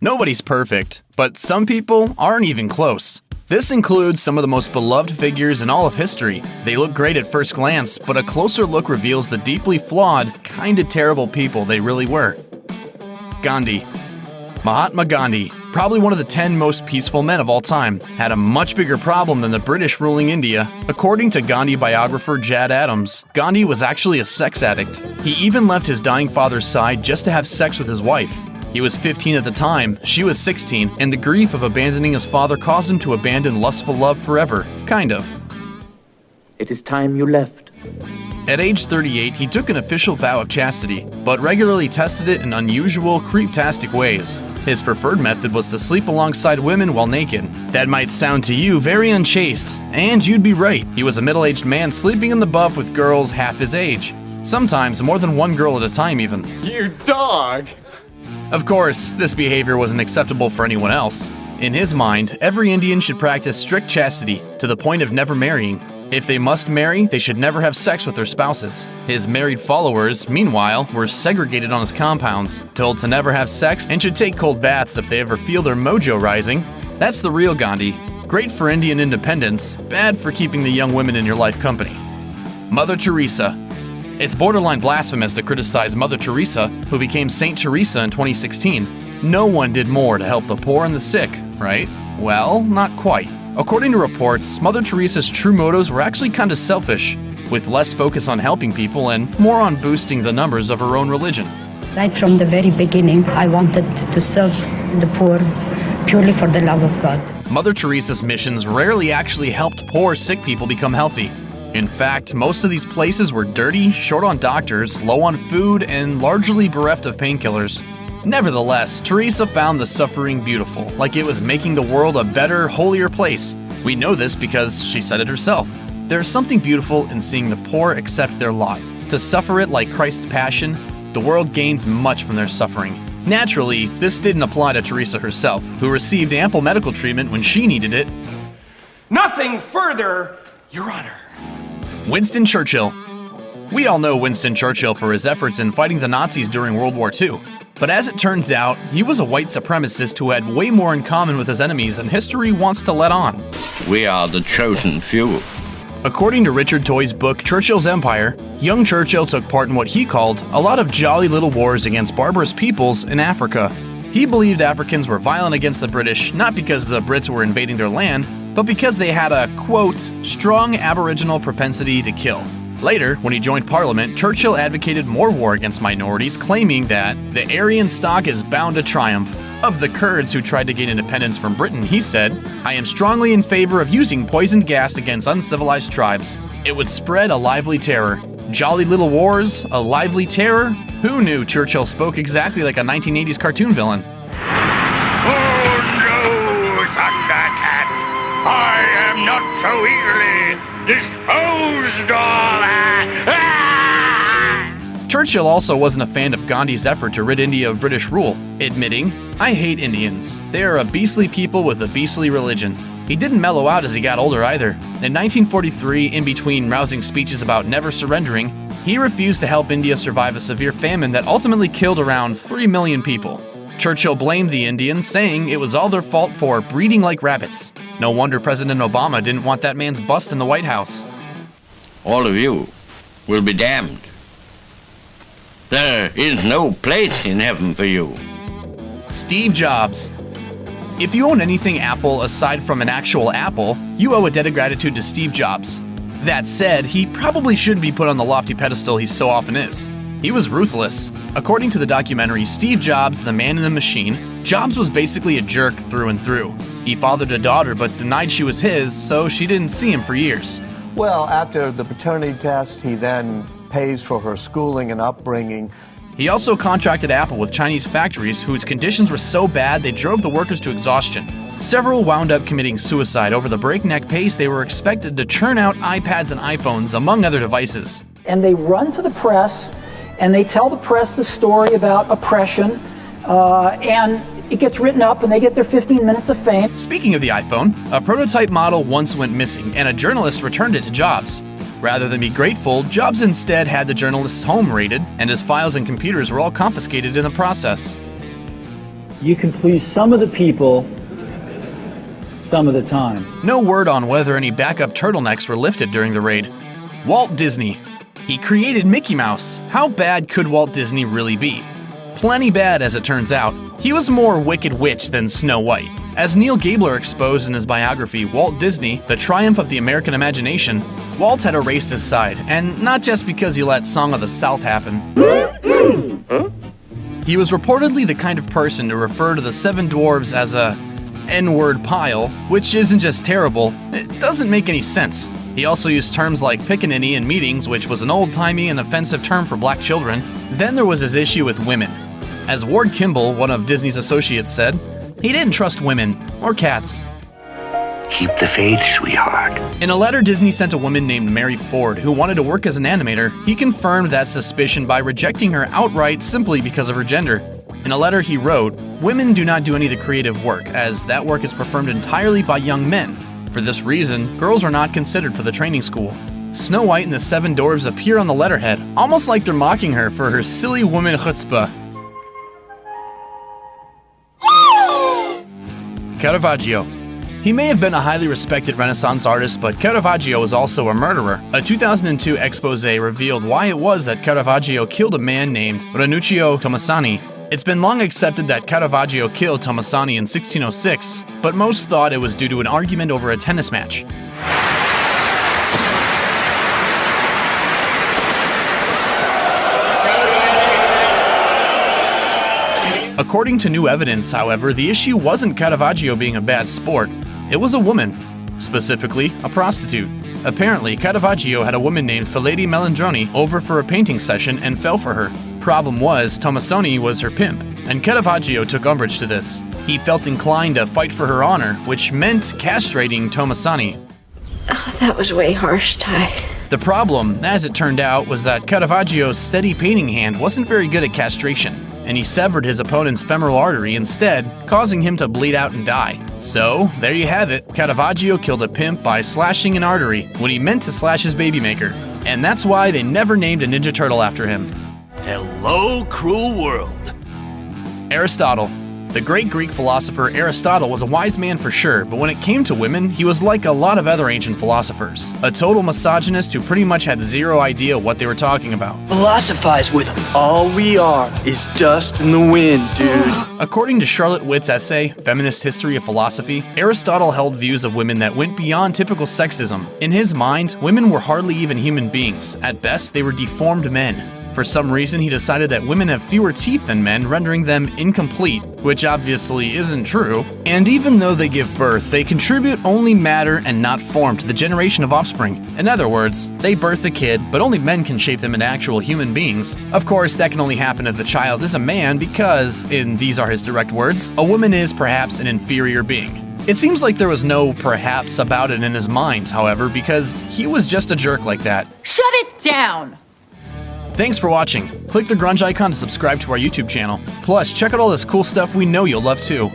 Nobody's perfect, but some people aren't even close. This includes some of the most beloved figures in all of history. They look great at first glance, but a closer look reveals the deeply flawed, kinda terrible people they really were. Gandhi. Mahatma Gandhi, probably one of the 10 most peaceful men of all time, had a much bigger problem than the British ruling India. According to Gandhi biographer Jad Adams, Gandhi was actually a sex addict. He even left his dying father's side just to have sex with his wife. He was 15 at the time, she was 16, and the grief of abandoning his father caused him to abandon lustful love forever. Kind of. It is time you left. At age 38, he took an official vow of chastity, but regularly tested it in unusual, creeptastic ways. His preferred method was to sleep alongside women while naked. That might sound to you very unchaste, and you'd be right. He was a middle-aged man sleeping in the buff with girls half his age. Sometimes more than one girl at a time even. You dog! Of course, this behavior wasn't acceptable for anyone else. In his mind, every Indian should practice strict chastity, to the point of never marrying. If they must marry, they should never have sex with their spouses. His married followers, meanwhile, were segregated on his compounds, told to never have sex and should take cold baths if they ever feel their mojo rising. That's the real Gandhi. Great for Indian independence, bad for keeping the young women in your life company. Mother Teresa. It's borderline blasphemous to criticize Mother Teresa, who became Saint Teresa in 2016. No one did more to help the poor and the sick, right? Well, not quite. According to reports, Mother Teresa's true motives were actually kinda selfish, with less focus on helping people and more on boosting the numbers of her own religion. Right from the very beginning, I wanted to serve the poor purely for the love of God. Mother Teresa's missions rarely actually helped poor, sick people become healthy. In fact, most of these places were dirty, short on doctors, low on food, and largely bereft of painkillers. Nevertheless, Teresa found the suffering beautiful, like it was making the world a better, holier place. We know this because she said it herself. There is something beautiful in seeing the poor accept their lot. To suffer it like Christ's passion, the world gains much from their suffering. Naturally, this didn't apply to Teresa herself, who received ample medical treatment when she needed it. Nothing further, Your Honor. Winston Churchill. We all know Winston Churchill for his efforts in fighting the Nazis during World War II. But as it turns out, he was a white supremacist who had way more in common with his enemies than history wants to let on. We are the chosen few. According to Richard Toye's book, Churchill's Empire, young Churchill took part in what he called a lot of jolly little wars against barbarous peoples in Africa. He believed Africans were violent against the British not because the Brits were invading their land, but because they had a, quote, strong aboriginal propensity to kill. Later, when he joined Parliament, Churchill advocated more war against minorities, claiming that the Aryan stock is bound to triumph. Of the Kurds who tried to gain independence from Britain, he said, "I am strongly in favor of using poisoned gas against uncivilized tribes. It would spread a lively terror." Jolly little wars, a lively terror? Who knew Churchill spoke exactly like a 1980s cartoon villain? Oh no, Thundercat! I am not so easily disposed of! Churchill also wasn't a fan of Gandhi's effort to rid India of British rule, admitting, "I hate Indians. They are a beastly people with a beastly religion." He didn't mellow out as he got older either. In 1943, in between rousing speeches about never surrendering, he refused to help India survive a severe famine that ultimately killed around 3 million people. Churchill blamed the Indians, saying it was all their fault for breeding like rabbits. No wonder President Obama didn't want that man's bust in the White House. All of you will be damned. There is no place in heaven for you. Steve Jobs. If you own anything Apple aside from an actual apple, you owe a debt of gratitude to Steve Jobs. That said, he probably shouldn't be put on the lofty pedestal he so often is. He was ruthless. According to the documentary Steve Jobs, The Man in the Machine, Jobs was basically a jerk through and through. He fathered a daughter but denied she was his, so she didn't see him for years. Well, after the paternity test, he then pays for her schooling and upbringing. He also contracted Apple with Chinese factories whose conditions were so bad they drove the workers to exhaustion. Several wound up committing suicide over the breakneck pace they were expected to churn out iPads and iPhones, among other devices. And they run to the press, and they tell the press the story about oppression, and it gets written up, and they get their 15 minutes of fame. Speaking of the iPhone, a prototype model once went missing, and a journalist returned it to Jobs. Rather than be grateful, Jobs instead had the journalist's home raided, and his files and computers were all confiscated in the process. you can please some of the people some of the time. No word on whether any backup turtlenecks were lifted during the raid. Walt Disney. He created Mickey Mouse. How bad could Walt Disney really be? Plenty bad, as it turns out. He was more Wicked Witch than Snow White. As Neil Gabler exposed in his biography, Walt Disney, The Triumph of the American Imagination, Walt had erased his side, and not just because he let Song of the South happen. He was reportedly the kind of person to refer to the Seven Dwarves as a N-word pile, which isn't just terrible, it doesn't make any sense. He also used terms like pickaninny in meetings, which was an old-timey and offensive term for black children. Then there was his issue with women. As Ward Kimball, one of Disney's associates, said, he didn't trust women or cats. Keep the faith, sweetheart. In a letter Disney sent a woman named Mary Ford who wanted to work as an animator, he confirmed that suspicion by rejecting her outright simply because of her gender. In a letter he wrote, women do not do any of the creative work, as that work is performed entirely by young men. For this reason, girls are not considered for the training school. Snow White and the Seven Dwarfs appear on the letterhead, almost like they're mocking her for her silly woman chutzpah. Caravaggio. He may have been a highly respected Renaissance artist, but Caravaggio was also a murderer. A 2002 expose revealed why it was that Caravaggio killed a man named Ranuccio Tomasani. It's been long accepted that Caravaggio killed Tomasani in 1606, but most thought it was due to an argument over a tennis match. According to new evidence, however, the issue wasn't Caravaggio being a bad sport, it was a woman, specifically a prostitute. Apparently, Caravaggio had a woman named Fileti Melandroni over for a painting session and fell for her. Problem was, Tomasoni was her pimp, and Caravaggio took umbrage to this. He felt inclined to fight for her honor, which meant castrating Tomasani. Oh, that was way harsh, Ty. The problem, as it turned out, was that Caravaggio's steady painting hand wasn't very good at castration, and he severed his opponent's femoral artery instead, causing him to bleed out and die. So, there you have it, Caravaggio killed a pimp by slashing an artery when he meant to slash his baby maker. And that's why they never named a Ninja Turtle after him. Hello, cruel world. Aristotle. The great Greek philosopher Aristotle was a wise man for sure, but when it came to women, he was like a lot of other ancient philosophers. A total misogynist who pretty much had zero idea what they were talking about. Philosophize with them. All we are is dust in the wind, dude. According to Charlotte Witt's essay, Feminist History of Philosophy, Aristotle held views of women that went beyond typical sexism. In his mind, women were hardly even human beings. At best, they were deformed men. For some reason, he decided that women have fewer teeth than men, rendering them incomplete, which obviously isn't true. And even though they give birth, they contribute only matter and not form to the generation of offspring. In other words, they birth a kid, but only men can shape them into actual human beings. Of course, that can only happen if the child is a man because, and these are his direct words, a woman is perhaps an inferior being. It seems like there was no perhaps about it in his mind, however, because he was just a jerk like that. Shut it down! Thanks for watching. Click the grunge icon to subscribe to our YouTube channel. Plus, check out all this cool stuff we know you'll love too.